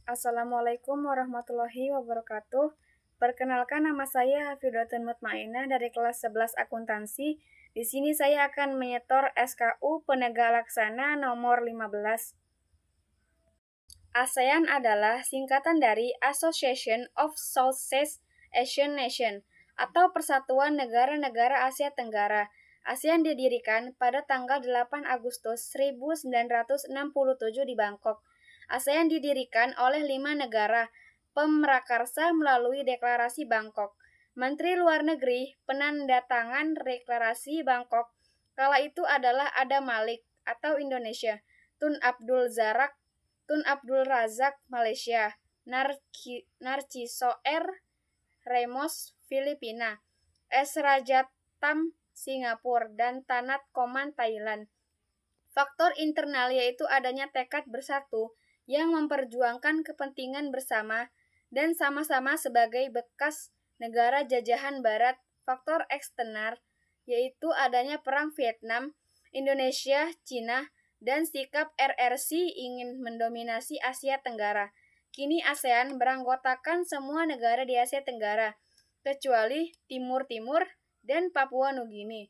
Assalamualaikum warahmatullahi wabarakatuh. Perkenalkan, nama saya Hafidhatun Mutmainah dari kelas 11 Akuntansi. Di sini saya akan menyetor SKU Penegak Laksana nomor 15. ASEAN adalah singkatan dari Association of Southeast Asian Nations atau Persatuan Negara-Negara Asia Tenggara. ASEAN didirikan pada tanggal 8 Agustus 1967 di Bangkok. ASEAN didirikan oleh 5 negara pemrakarsa melalui Deklarasi Bangkok. Menteri Luar Negeri penandatangan Deklarasi Bangkok kala itu adalah Adam Malik atau Indonesia, Tun Abdul Razak Malaysia, Narciso R. Ramos Filipina, S. Rajatam Singapura, dan Tanat Koman Thailand. Faktor internal yaitu adanya tekad bersatu yang memperjuangkan kepentingan bersama dan sama-sama sebagai bekas negara jajahan barat. Faktor eksternal yaitu adanya perang Vietnam, Indonesia, Cina, dan sikap RRC ingin mendominasi Asia Tenggara. Kini ASEAN beranggotakan semua negara di Asia Tenggara, kecuali Timur Timur dan Papua Nugini.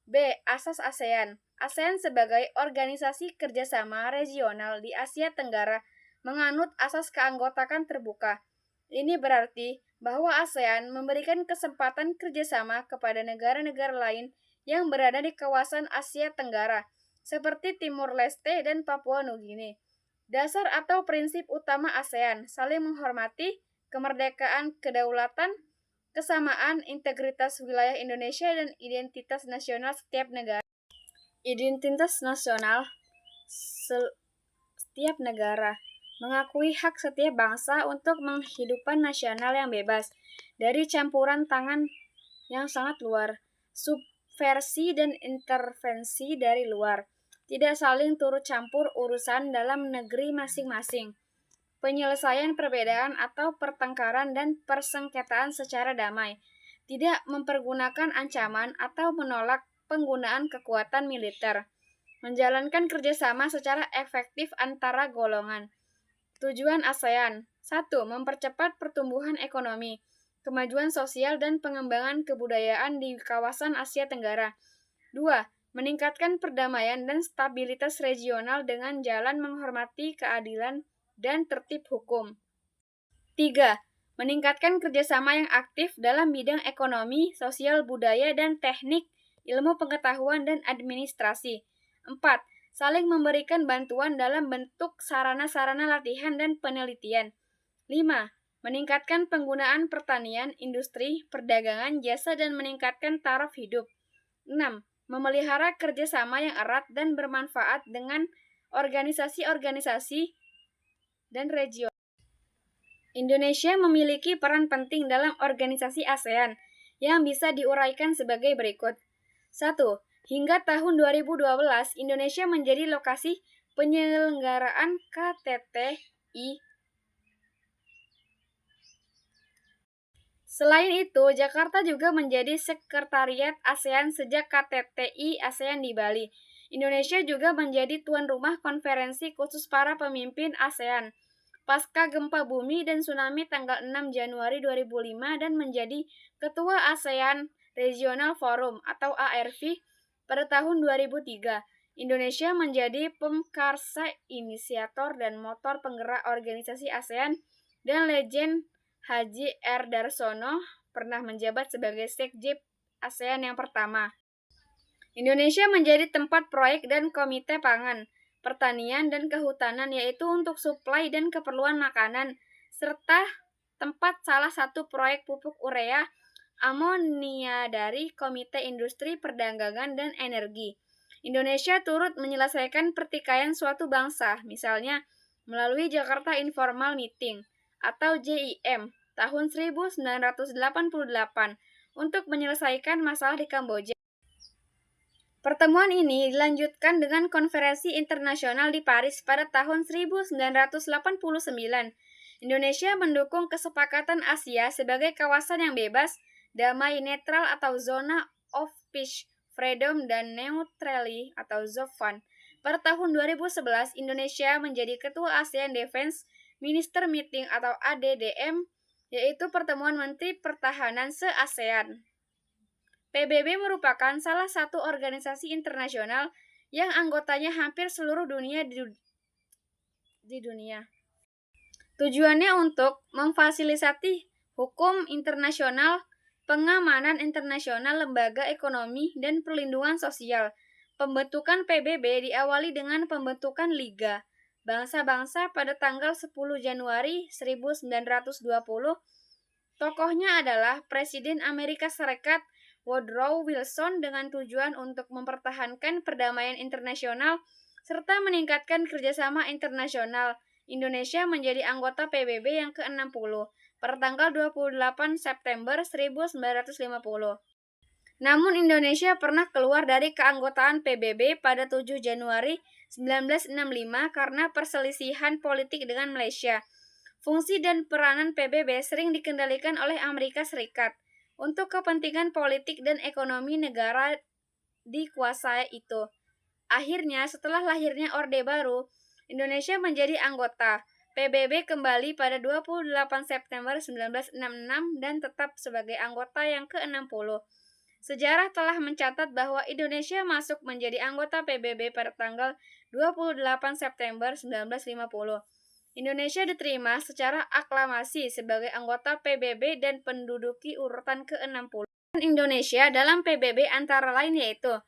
B. Asas ASEAN. ASEAN sebagai organisasi kerjasama regional di Asia Tenggara menganut asas keanggotaan terbuka. Ini berarti bahwa ASEAN memberikan kesempatan kerjasama kepada negara-negara lain yang berada di kawasan Asia Tenggara, seperti Timur Leste dan Papua Nugini. Dasar atau prinsip utama ASEAN saling menghormati, kemerdekaan, kedaulatan, kesamaan, integritas wilayah Indonesia, dan identitas nasional setiap negara. Identitas nasional setiap negara mengakui hak setiap bangsa untuk menghidupan nasional yang bebas dari campuran tangan yang sangat luar, subversi dan intervensi dari luar, tidak saling turut campur urusan dalam negeri masing-masing, penyelesaian perbedaan atau pertengkaran dan persengketaan secara damai, tidak mempergunakan ancaman atau menolak penggunaan kekuatan militer, menjalankan kerjasama secara efektif antara golongan. Tujuan ASEAN: 1. Mempercepat pertumbuhan ekonomi, kemajuan sosial, dan pengembangan kebudayaan di kawasan Asia Tenggara. 2. Meningkatkan perdamaian dan stabilitas regional dengan jalan menghormati keadilan dan tertib hukum. 3. Meningkatkan kerjasama yang aktif dalam bidang ekonomi, sosial, budaya, dan teknik, ilmu pengetahuan, dan administrasi. 4. Saling memberikan bantuan dalam bentuk sarana-sarana latihan dan penelitian. 5. Meningkatkan penggunaan pertanian, industri, perdagangan, jasa, dan meningkatkan taraf hidup. 6. Memelihara kerjasama yang erat dan bermanfaat dengan organisasi-organisasi dan regional. Indonesia memiliki peran penting dalam organisasi ASEAN yang bisa diuraikan sebagai berikut. 1. Hingga tahun 2012, Indonesia menjadi lokasi penyelenggaraan KTT-I. Selain itu, Jakarta juga menjadi sekretariat ASEAN sejak KTT-I ASEAN di Bali. Indonesia juga menjadi tuan rumah konferensi khusus para pemimpin ASEAN pasca gempa bumi dan tsunami tanggal 6 Januari 2005 dan menjadi ketua ASEAN Regional Forum atau ARV pada tahun 2003. Indonesia menjadi pemkarsa, inisiator, dan motor penggerak organisasi ASEAN, dan Legend Haji R. Darsono pernah menjabat sebagai Sekjen ASEAN yang pertama. Indonesia menjadi tempat proyek dan komite pangan, pertanian, dan kehutanan, yaitu untuk suplai dan keperluan makanan, serta tempat salah satu proyek pupuk urea amonia dari Komite Industri Perdagangan dan Energi. Indonesia turut menyelesaikan pertikaian suatu bangsa, misalnya melalui Jakarta Informal Meeting atau JIM tahun 1988 untuk menyelesaikan masalah di Kamboja. Pertemuan ini dilanjutkan dengan konferensi internasional di Paris pada tahun 1989. Indonesia mendukung kesepakatan Asia sebagai kawasan yang bebas, damai, netral atau Zona of Peace, Freedom, dan Neutrality atau ZOFAN. Pada tahun 2011, Indonesia menjadi ketua ASEAN Defense Minister Meeting atau ADDM, yaitu Pertemuan Menteri Pertahanan se-ASEAN. PBB merupakan salah satu organisasi internasional yang anggotanya hampir seluruh dunia di dunia. Tujuannya untuk memfasilitasi hukum internasional, pengamanan internasional, lembaga ekonomi, dan perlindungan sosial. Pembentukan PBB diawali dengan pembentukan Liga Bangsa-Bangsa pada tanggal 10 Januari 1920. Tokohnya adalah Presiden Amerika Serikat Woodrow Wilson dengan tujuan untuk mempertahankan perdamaian internasional serta meningkatkan kerjasama internasional. Indonesia menjadi anggota PBB yang ke-60 pada tanggal 28 September 1950. Namun Indonesia pernah keluar dari keanggotaan PBB pada 7 Januari 1965 karena perselisihan politik dengan Malaysia. Fungsi dan peranan PBB sering dikendalikan oleh Amerika Serikat untuk kepentingan politik dan ekonomi negara dikuasai itu. Akhirnya, setelah lahirnya Orde Baru, Indonesia menjadi anggota. PBB kembali pada 28 September 1966 dan tetap sebagai anggota yang ke-60. Sejarah telah mencatat bahwa Indonesia masuk menjadi anggota PBB pada tanggal 28 September 1950. Indonesia diterima secara aklamasi sebagai anggota PBB dan menduduki urutan ke-60. Indonesia dalam PBB antara lain yaitu